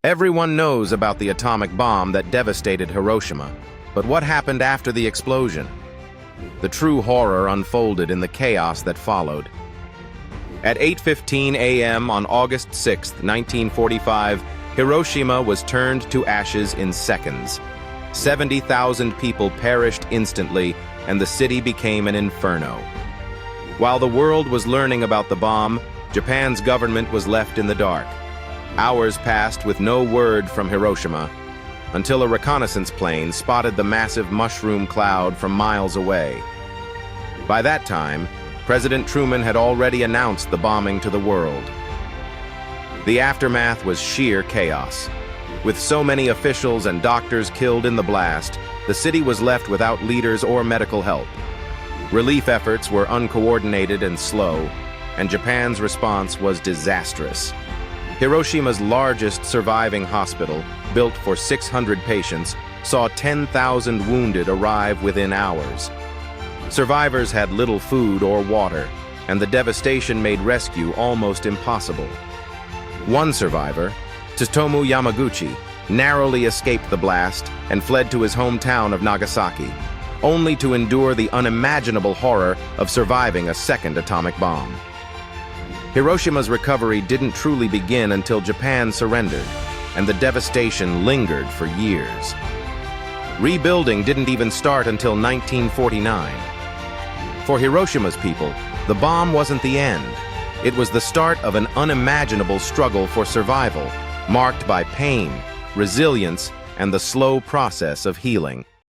Everyone knows about the atomic bomb that devastated Hiroshima, but what happened after the explosion? The true horror unfolded in the chaos that followed. At 8:15 a.m. on August 6, 1945, Hiroshima was turned to ashes in seconds. 70,000 people perished instantly, and the city became an inferno. While the world was learning about the bomb, Japan's government was left in the dark. Hours passed with no word from Hiroshima, until a reconnaissance plane spotted the massive mushroom cloud from miles away. By that time, President Truman had already announced the bombing to the world. The aftermath was sheer chaos. With so many officials and doctors killed in the blast, the city was left without leaders or medical help. Relief efforts were uncoordinated and slow, and Japan's response was disastrous. Hiroshima's largest surviving hospital, built for 600 patients, saw 10,000 wounded arrive within hours. Survivors had little food or water, and the devastation made rescue almost impossible. One survivor, Tsutomu Yamaguchi, narrowly escaped the blast and fled to his hometown of Nagasaki, only to endure the unimaginable horror of surviving a second atomic bomb. Hiroshima's recovery didn't truly begin until Japan surrendered, and the devastation lingered for years. Rebuilding didn't even start until 1949. For Hiroshima's people, the bomb wasn't the end. It was the start of an unimaginable struggle for survival, marked by pain, resilience, and the slow process of healing.